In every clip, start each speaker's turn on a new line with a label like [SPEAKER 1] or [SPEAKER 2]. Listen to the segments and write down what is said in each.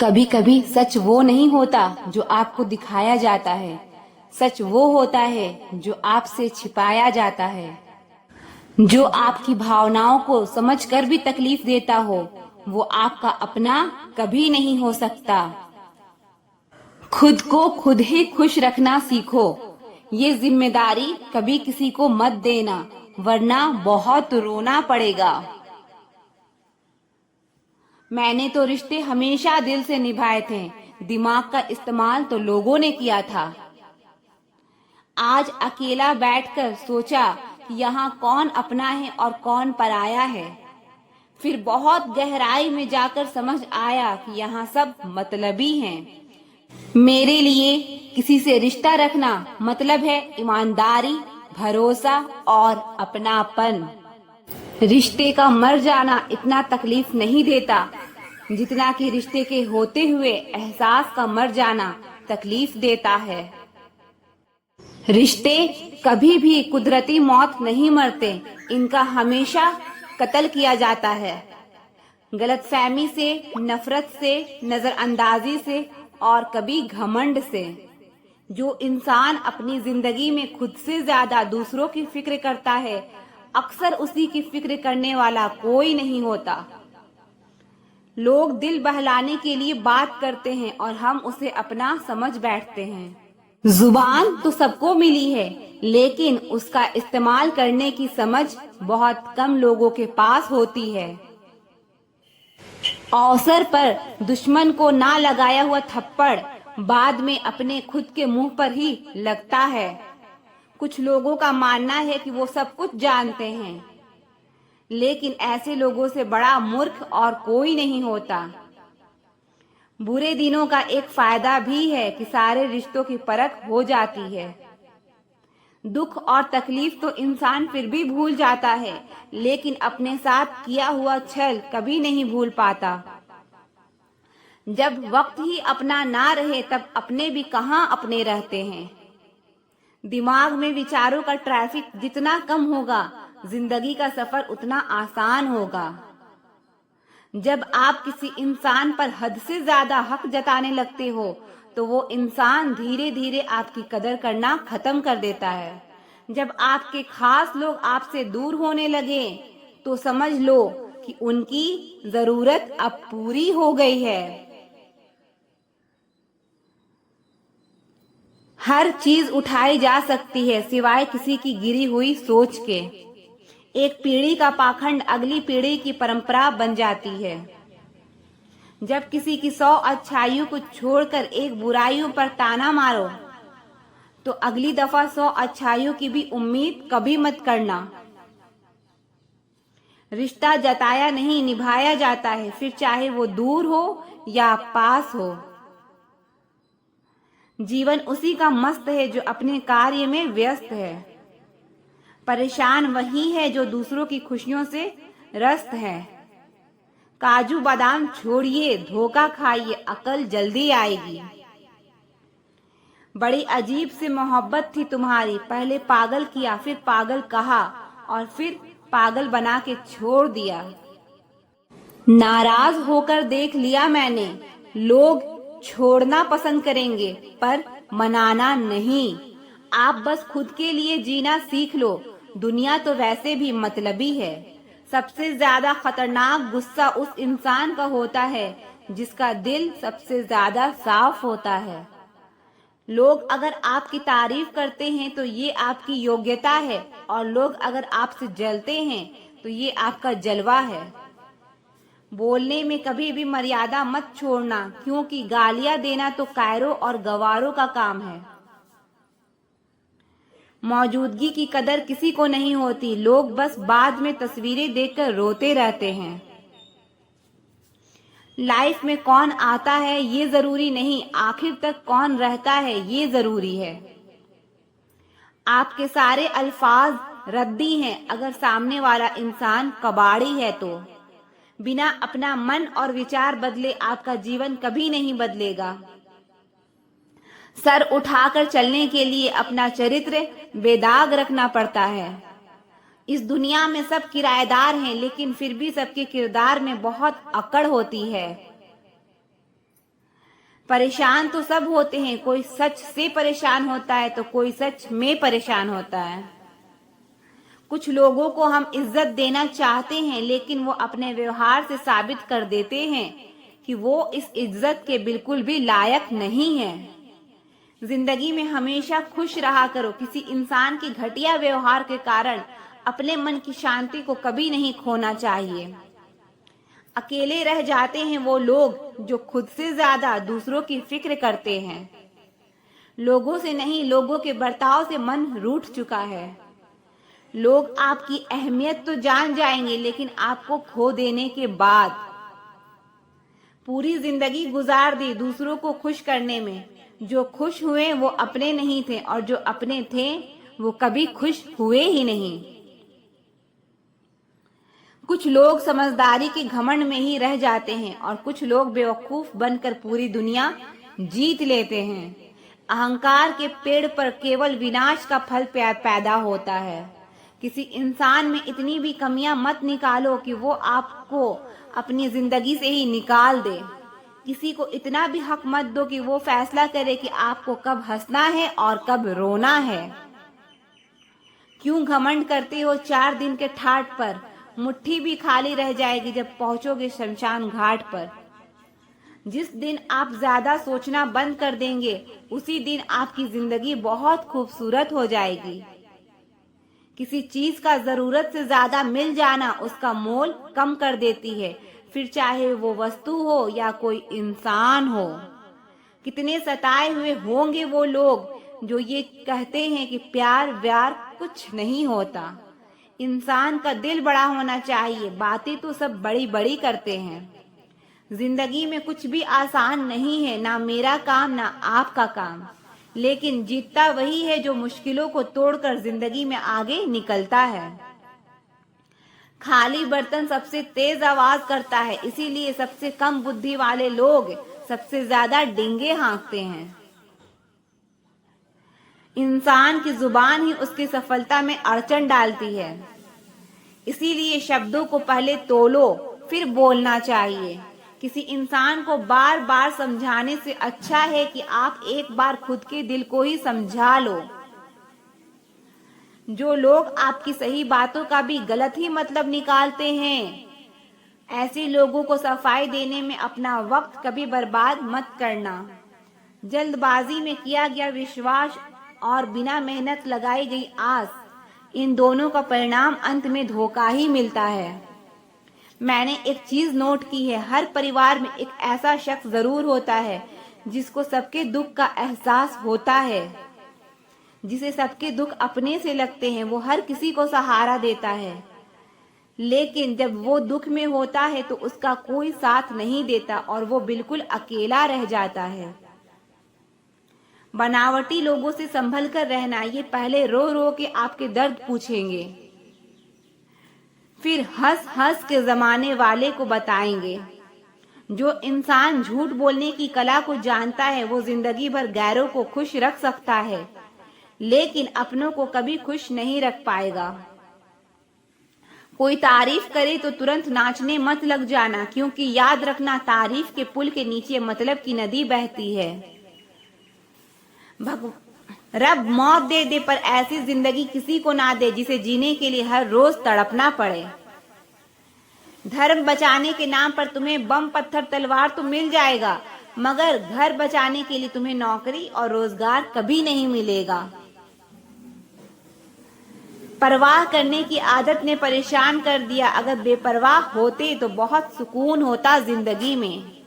[SPEAKER 1] कभी कभी सच वो नहीं होता जो आपको दिखाया जाता है, सच वो होता है जो आपसे छिपाया जाता है। जो आपकी भावनाओं को समझकर भी तकलीफ देता हो, वो आपका अपना कभी नहीं हो सकता। खुद को खुद ही खुश रखना सीखो। ये जिम्मेदारी कभी किसी को मत देना, वरना बहुत रोना पड़ेगा। मैंने तो रिश्ते हमेशा दिल से निभाए थे, दिमाग का इस्तेमाल तो लोगों ने किया था। आज अकेला बैठकर सोचा कि यहाँ कौन अपना है और कौन पराया है। फिर बहुत गहराई में जाकर समझ आया कि यहाँ सब मतलबी हैं। मेरे लिए किसी से रिश्ता रखना मतलब है ईमानदारी, भरोसा और अपनापन। रिश्ते का मर जाना इतना तकलीफ नहीं देता जितना कि रिश्ते के होते हुए एहसास का मर जाना तकलीफ देता है। रिश्ते कभी भी कुदरती मौत नहीं मरते, इनका हमेशा कत्ल किया जाता है। गलतफहमी से, नफरत से, नजरअंदाजी से और कभी घमंड से। जो इंसान अपनी जिंदगी में खुद से ज्यादा दूसरों की फिक्र करता है, अक्सर उसी की फिक्र करने वाला कोई नहीं होता। लोग दिल बहलाने के लिए बात करते हैं और हम उसे अपना समझ बैठते हैं। जुबान तो सबको मिली है, लेकिन उसका इस्तेमाल करने की समझ बहुत कम लोगों के पास होती है। अवसर पर दुश्मन को ना लगाया हुआ थप्पड़ बाद में अपने खुद के मुंह पर ही लगता है। कुछ लोगों का मानना है कि वो सब कुछ जानते हैं, लेकिन ऐसे लोगों से बड़ा मूर्ख और कोई नहीं होता। बुरे दिनों का एक फायदा भी है कि सारे रिश्तों की परख हो जाती है। दुख और तकलीफ तो इंसान फिर भी भूल जाता है, लेकिन अपने साथ किया हुआ छल कभी नहीं भूल पाता। जब वक्त ही अपना ना रहे तब अपने भी कहाँ अपने रहते हैं। दिमाग में विचारों का ट्रैफिक जितना कम होगा, जिंदगी का सफर उतना आसान होगा। जब आप किसी इंसान पर हद से ज्यादा हक जताने लगते हो, तो वो इंसान धीरे धीरे आपकी कदर करना खत्म कर देता है। जब आपके खास लोग आपसे दूर होने लगे, तो समझ लो कि उनकी जरूरत अब पूरी हो गई है। हर चीज उठाई जा सकती है सिवाय किसी की गिरी हुई सोच के। एक पीढ़ी का पाखंड अगली पीढ़ी की परंपरा बन जाती है। जब किसी की 100 अच्छाइयों को छोड़कर एक बुराइयों पर ताना मारो, तो अगली दफा 100 अच्छाइयों की भी उम्मीद कभी मत करना। रिश्ता जताया नहीं निभाया जाता है, फिर चाहे वो दूर हो या पास हो। जीवन उसी का मस्त है जो अपने कार्य में व्यस्त है। परेशान वही है जो दूसरों की खुशियों से रस्त है। काजू बादाम छोड़िए, धोखा खाइए, अकल जल्दी आएगी। बड़ी अजीब सी मोहब्बत थी तुम्हारी, पहले पागल किया, फिर पागल कहा और फिर पागल बना के छोड़ दिया। नाराज होकर देख लिया मैंने, लोग छोड़ना पसंद करेंगे पर मनाना नहीं। आप बस खुद के लिए जीना सीख लो, दुनिया तो वैसे भी मतलबी है। सबसे ज्यादा खतरनाक गुस्सा उस इंसान का होता है जिसका दिल सबसे ज्यादा साफ होता है। लोग अगर आपकी तारीफ करते हैं तो ये आपकी योग्यता है, और लोग अगर आपसे जलते हैं तो ये आपका जलवा है। बोलने में कभी भी मर्यादा मत छोड़ना, क्योंकि गालियां देना तो कायरों और गवारों का काम है। मौजूदगी की कदर किसी को नहीं होती, लोग बस बाद में तस्वीरें देखकर रोते रहते हैं। लाइफ में कौन आता है ये जरूरी नहीं, आखिर तक कौन रहता है ये जरूरी है। आपके सारे अल्फाज रद्दी हैं अगर सामने वाला इंसान कबाड़ी है तो। बिना अपना मन और विचार बदले आपका जीवन कभी नहीं बदलेगा। सर उठाकर चलने के लिए अपना चरित्र बेदाग रखना पड़ता है। इस दुनिया में सब किराएदार हैं, लेकिन फिर भी सबके किरदार में बहुत अकड़ होती है। परेशान तो सब होते हैं, कोई सच से परेशान होता है तो कोई सच में परेशान होता है। कुछ लोगों को हम इज्जत देना चाहते हैं, लेकिन वो अपने व्यवहार से साबित कर देते हैं कि वो इस इज्जत के बिल्कुल भी लायक नहीं है। जिंदगी में हमेशा खुश रहा करो। किसी इंसान के घटिया व्यवहार के कारण अपने मन की शांति को कभी नहीं खोना चाहिए। अकेले रह जाते हैं वो लोग जो खुद से ज्यादा दूसरों की फिक्र करते हैं। लोगों से नहीं, लोगों के बर्ताव से मन रूठ चुका है। लोग आपकी अहमियत तो जान जाएंगे, लेकिन आपको खो देने के बाद। पूरी जिंदगी गुजार दी दूसरों को खुश करने में। जो खुश हुए वो अपने नहीं थे, और जो अपने थे वो कभी खुश हुए ही नहीं। कुछ लोग समझदारी के घमंड में ही रह जाते हैं, और कुछ लोग बेवकूफ बनकर पूरी दुनिया जीत लेते हैं। अहंकार के पेड़ पर केवल विनाश का फल पैदा होता है। किसी इंसान में इतनी भी कमियां मत निकालो कि वो आपको अपनी जिंदगी से ही निकाल दे। किसी को इतना भी हक मत दो कि वो फैसला करे कि आपको कब हंसना है और कब रोना है। क्यों घमंड करते हो 4 दिन के ठाट पर? मुट्ठी भी खाली रह जाएगी जब पहुंचोगे शमशान घाट पर। जिस दिन आप ज्यादा सोचना बंद कर देंगे, उसी दिन आपकी जिंदगी बहुत खूबसूरत हो जाएगी। किसी चीज का जरूरत से ज्यादा मिल जाना उसका मोल कम कर देती है, फिर चाहे वो वस्तु हो या कोई इंसान हो। कितने सताए हुए होंगे वो लोग जो ये कहते हैं कि प्यार व्यार कुछ नहीं होता। इंसान का दिल बड़ा होना चाहिए। बातें तो सब बड़ी बड़ी करते हैं। जिंदगी में कुछ भी आसान नहीं है, ना मेरा काम ना आपका काम। लेकिन जीतता वही है जो मुश्किलों को तोड़कर जिंदगी में आगे निकलता है। खाली बर्तन सबसे तेज आवाज करता है, इसीलिए सबसे कम बुद्धि वाले लोग सबसे ज्यादा डींगे हाँकते हैं। इंसान की जुबान ही उसकी सफलता में अड़चन डालती है। इसीलिए शब्दों को पहले तोलो फिर बोलना चाहिए। किसी इंसान को बार बार समझाने से अच्छा है कि आप एक बार खुद के दिल को ही समझा लो। जो लोग आपकी सही बातों का भी गलत ही मतलब निकालते हैं, ऐसे लोगों को सफाई देने में अपना वक्त कभी बर्बाद मत करना। जल्दबाजी में किया गया विश्वास और बिना मेहनत लगाई गई आस, इन दोनों का परिणाम अंत में धोखा ही मिलता है। मैंने एक चीज नोट की है, हर परिवार में एक ऐसा शख्स जरूर होता है जिसको सबके दुख का एहसास होता है। जिसे सबके दुख अपने से लगते हैं, वो हर किसी को सहारा देता है। लेकिन जब वो दुख में होता है तो उसका कोई साथ नहीं देता और वो बिल्कुल अकेला रह जाता है। बनावटी लोगों से संभल कर रहना, ये पहले रो रो के आपके दर्द पूछेंगे, फिर हंस हंस के जमाने वाले को बताएंगे। जो इंसान झूठ बोलने की कला को जानता है वो जिंदगी भर गैरों को खुश रख सकता है, लेकिन अपनों को कभी खुश नहीं रख पाएगा। कोई तारीफ करे तो तुरंत नाचने मत लग जाना, क्योंकि याद रखना तारीफ के पुल के नीचे मतलब की नदी बहती है। रब मौत दे दे पर ऐसी जिंदगी किसी को ना दे जिसे जीने के लिए हर रोज तड़पना पड़े। धर्म बचाने के नाम पर तुम्हें बम पत्थर तलवार तो मिल जाएगा, मगर घर बचाने के लिए तुम्हें नौकरी और रोजगार कभी नहीं मिलेगा। परवाह करने की आदत ने परेशान कर दिया। अगर बेपरवाह होते तो बहुत सुकून होता जिंदगी में।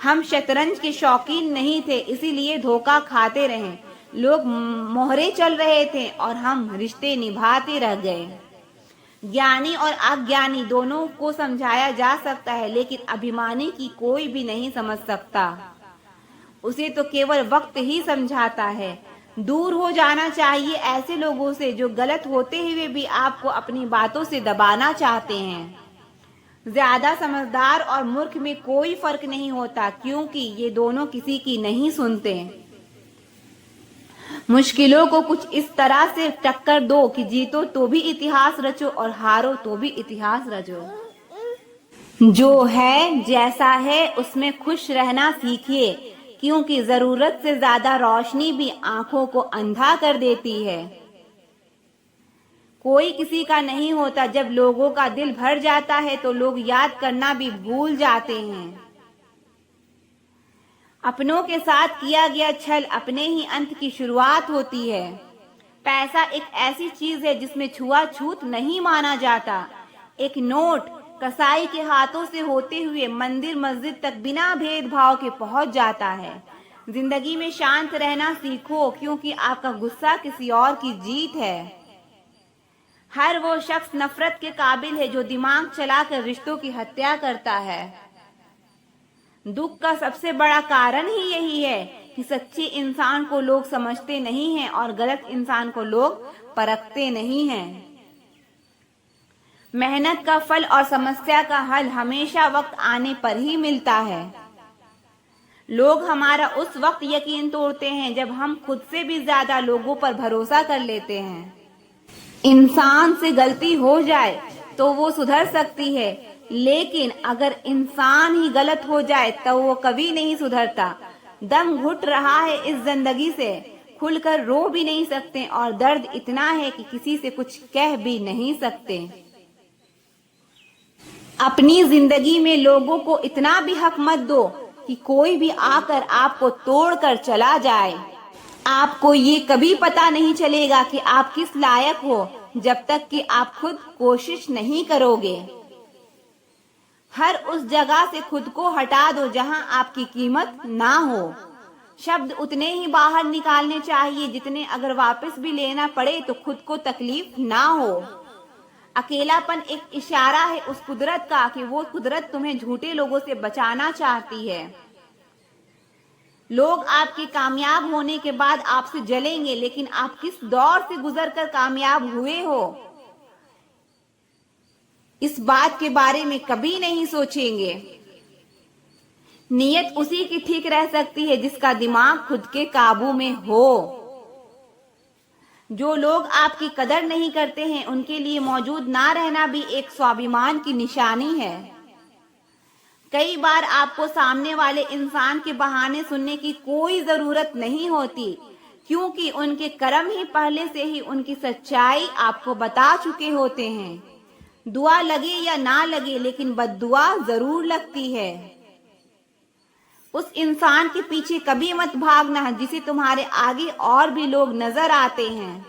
[SPEAKER 1] हम शतरंज के शौकीन नहीं थे, इसीलिए धोखा खाते रहे। लोग मोहरे चल रहे थे और हम रिश्ते निभाते रह गए। ज्ञानी और अज्ञानी दोनों को समझाया जा सकता है, लेकिन अभिमानी की कोई भी नहीं समझ सकता। उसे तो केवल वक्त ही समझाता है। दूर हो जाना चाहिए ऐसे लोगों से जो गलत होते हुए भी आपको अपनी बातों से दबाना चाहते हैं। ज्यादा समझदार और मूर्ख में कोई फर्क नहीं होता, क्योंकि ये दोनों किसी की नहीं सुनते। मुश्किलों को कुछ इस तरह से टक्कर दो कि जीतो तो भी इतिहास रचो और हारो तो भी इतिहास रचो। जो है जैसा है उसमें खुश रहना सीखिए, क्योंकि जरूरत से ज्यादा रोशनी भी आंखों को अंधा कर देती है। कोई किसी का नहीं होता। जब लोगों का दिल भर जाता है तो लोग याद करना भी भूल जाते हैं। अपनों के साथ किया गया छल अपने ही अंत की शुरुआत होती है। पैसा एक ऐसी चीज है जिसमें छुआछूत नहीं माना जाता। एक नोट कसाई के हाथों से होते हुए मंदिर मस्जिद तक बिना भेदभाव के पहुंच जाता है। जिंदगी में शांत रहना सीखो, क्योंकि आपका गुस्सा किसी और की जीत है। हर वो शख्स नफरत के काबिल है जो दिमाग चलाकर रिश्तों की हत्या करता है। दुख का सबसे बड़ा कारण ही यही है कि सच्चे इंसान को लोग समझते नहीं हैं और गलत इंसान को लोग परखते नहीं हैं। मेहनत का फल और समस्या का हल हमेशा वक्त आने पर ही मिलता है। लोग हमारा उस वक्त यकीन तोड़ते हैं जब हम खुद से भी ज्यादा लोगों पर भरोसा कर लेते हैं। इंसान से गलती हो जाए तो वो सुधर सकती है, लेकिन अगर इंसान ही गलत हो जाए तो वो कभी नहीं सुधरता। दम घुट रहा है इस जिंदगी से, खुलकर रो भी नहीं सकते और दर्द इतना है कि किसी से कुछ कह भी नहीं सकते। अपनी जिंदगी में लोगों को इतना भी हक मत दो कि कोई भी आकर आपको तोड़कर चला जाए। आपको ये कभी पता नहीं चलेगा कि आप किस लायक हो जब तक कि आप खुद कोशिश नहीं करोगे। हर उस जगह से खुद को हटा दो जहां आपकी कीमत ना हो। शब्द उतने ही बाहर निकालने चाहिए जितने अगर वापस भी लेना पड़े तो खुद को तकलीफ ना हो। अकेलापन एक इशारा है उस कुदरत का कि वो कुदरत तुम्हें झूठे लोगों से बचाना चाहती है। लोग आपके कामयाब होने के बाद आपसे जलेंगे, लेकिन आप किस दौर से गुजरकर कामयाब हुए हो इस बात के बारे में कभी नहीं सोचेंगे। नीयत उसी की ठीक रह सकती है जिसका दिमाग खुद के काबू में हो। जो लोग आपकी कदर नहीं करते हैं उनके लिए मौजूद ना रहना भी एक स्वाभिमान की निशानी है। कई बार आपको सामने वाले इंसान के बहाने सुनने की कोई जरूरत नहीं होती, क्योंकि उनके कर्म ही पहले से ही उनकी सच्चाई आपको बता चुके होते हैं। दुआ लगे या ना लगे, लेकिन बद्दुआ जरूर लगती है। उस इंसान के पीछे कभी मत भागना जिसे तुम्हारे आगे और भी लोग नजर आते हैं।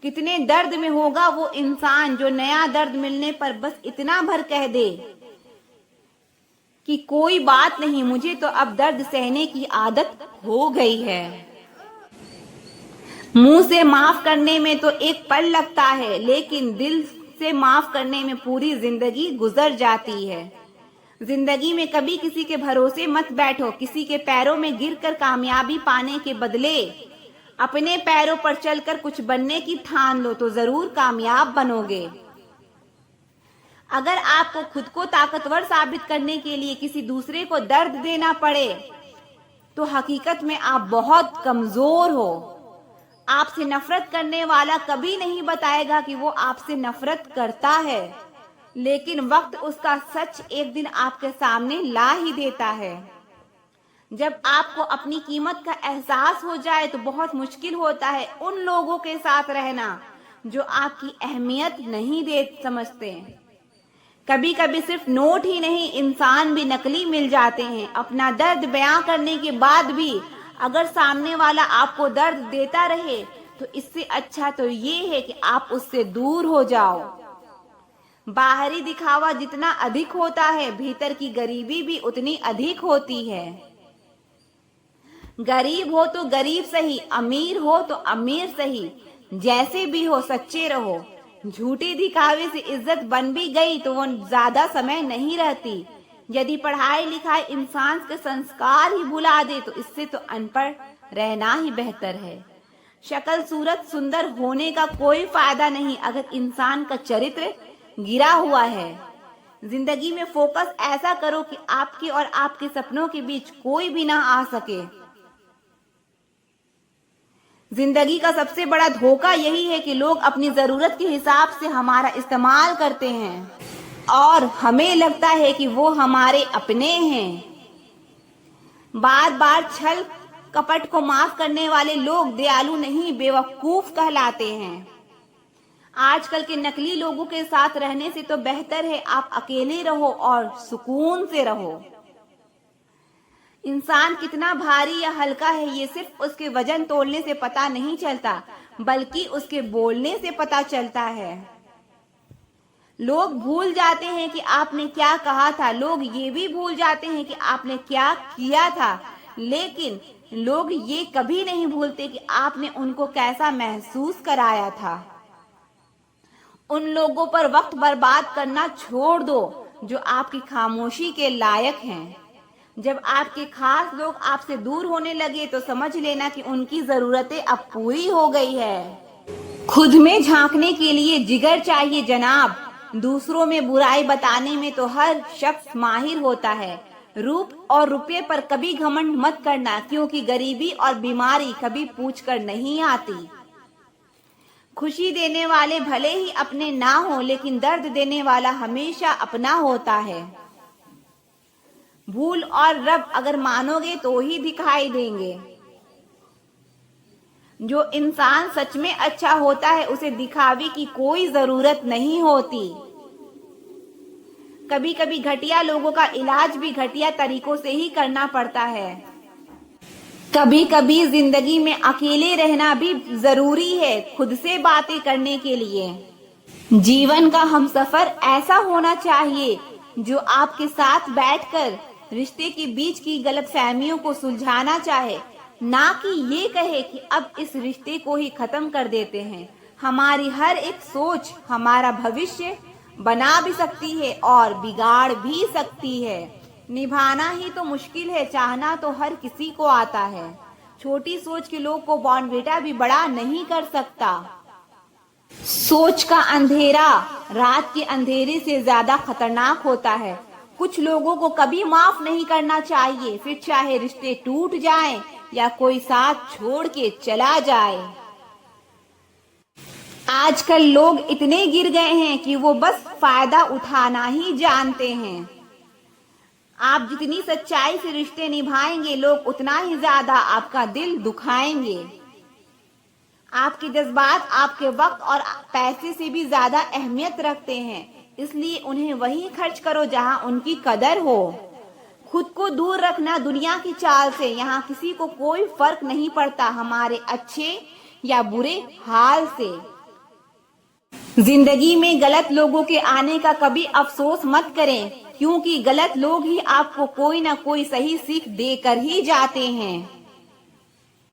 [SPEAKER 1] कितने दर्द में होगा वो इंसान जो नया दर्द मिलने पर बस इतना भर कह दे कि कोई बात नहीं, मुझे तो अब दर्द सहने की आदत हो गई है। मुंह से माफ करने में तो एक पल लगता है, लेकिन दिल से माफ करने में पूरी जिंदगी गुजर जाती है। जिंदगी में कभी किसी के भरोसे मत बैठो। किसी के पैरों में गिरकर कामयाबी पाने के बदले अपने पैरों पर चलकर कुछ बनने की ठान लो तो जरूर कामयाब बनोगे। अगर आपको खुद को ताकतवर साबित करने के लिए किसी दूसरे को दर्द देना पड़े तो हकीकत में आप बहुत कमजोर हो। आपसे नफरत करने वाला कभी नहीं बताएगा कि वो आपसे नफरत करता है, लेकिन वक्त उसका सच एक दिन आपके सामने ला ही देता है। जब आपको अपनी कीमत का एहसास हो जाए तो बहुत मुश्किल होता है उन लोगों के साथ रहना जो आपकी अहमियत नहीं दे समझते। कभी कभी सिर्फ नोट ही नहीं, इंसान भी नकली मिल जाते हैं। अपना दर्द बयां करने के बाद भी अगर सामने वाला आपको दर्द देता रहे तो इससे अच्छा तो ये है कि आप उससे दूर हो जाओ। बाहरी दिखावा जितना अधिक होता है, भीतर की गरीबी भी उतनी अधिक होती है। गरीब हो तो गरीब सही, अमीर हो तो अमीर सही, जैसे भी हो सच्चे रहो। झूठे दिखावे से इज्जत बन भी गई तो वो ज्यादा समय नहीं रहती। यदि पढ़ाई लिखाई इंसान के संस्कार ही भुला दे तो इससे तो अनपढ़ रहना ही बेहतर है। शक्ल सूरत सुंदर होने का कोई फायदा नहीं अगर इंसान का चरित्र गिरा हुआ है। जिंदगी में फोकस ऐसा करो कि आपके और आपके सपनों के बीच कोई भी ना आ सके। जिंदगी का सबसे बड़ा धोखा यही है कि लोग अपनी जरूरत के हिसाब से हमारा इस्तेमाल करते हैं। और हमें लगता है कि वो हमारे अपने हैं। बार बार छल कपट को माफ करने वाले लोग दयालु नहीं, बेवकूफ कहलाते हैं। आजकल के नकली लोगों के साथ रहने से तो बेहतर है आप अकेले रहो और सुकून से रहो। इंसान कितना भारी या हल्का है ये सिर्फ उसके वजन तोलने से पता नहीं चलता, बल्कि उसके बोलने से पता चलता है। लोग भूल जाते हैं कि आपने क्या कहा था, लोग ये भी भूल जाते हैं कि आपने क्या किया था, लेकिन लोग ये कभी नहीं भूलते कि आपने उनको कैसा महसूस कराया था। उन लोगों पर वक्त बर्बाद करना छोड़ दो जो आपकी खामोशी के लायक हैं। जब आपके खास लोग आपसे दूर होने लगे तो समझ लेना कि उनकी जरूरतें अब पूरी हो गई है। खुद में झांकने के लिए जिगर चाहिए जनाब, दूसरों में बुराई बताने में तो हर शख्स माहिर होता है। रूप और रुपये पर कभी घमंड मत करना, क्योंकि गरीबी और बीमारी कभी पूछकर नहीं आती। खुशी देने वाले भले ही अपने ना हो, लेकिन दर्द देने वाला हमेशा अपना होता है। भूल और रब अगर मानोगे तो ही दिखाई देंगे। जो इंसान सच में अच्छा होता है उसे दिखावे की कोई जरूरत नहीं होती। कभी कभी घटिया लोगों का इलाज भी घटिया तरीकों से ही करना पड़ता है। कभी कभी जिंदगी में अकेले रहना भी जरूरी है खुद से बातें करने के लिए। जीवन का हमसफर ऐसा होना चाहिए जो आपके साथ बैठकर रिश्ते के बीच की गलतफहमियों को सुलझाना चाहे, ना कि ये कहे कि अब इस रिश्ते को ही खत्म कर देते हैं। हमारी हर एक सोच हमारा भविष्य बना भी सकती है और बिगाड़ भी सकती है। निभाना ही तो मुश्किल है, चाहना तो हर किसी को आता है। छोटी सोच के लोग को बॉर्नविटा भी बड़ा नहीं कर सकता। सोच का अंधेरा रात के अंधेरे से ज्यादा खतरनाक होता है। कुछ लोगों को कभी माफ नहीं करना चाहिए, फिर चाहे रिश्ते टूट जाएं या कोई साथ छोड़ के चला जाए। आजकल लोग इतने गिर गए हैं कि वो बस फायदा उठाना ही जानते हैं। आप जितनी सच्चाई से रिश्ते निभाएंगे, लोग उतना ही ज्यादा आपका दिल दुखाएंगे। आपके जज्बात आपके वक्त और पैसे से भी ज्यादा अहमियत रखते हैं, इसलिए उन्हें वहीं खर्च करो जहां उनकी कदर हो। खुद को दूर रखना दुनिया की चाल से, यहाँ किसी को कोई फर्क नहीं पड़ता हमारे अच्छे या बुरे हाल से। जिंदगी में गलत लोगों के आने का कभी अफसोस मत करें, क्योंकि गलत लोग ही आपको कोई ना कोई सही सीख देकर ही जाते हैं।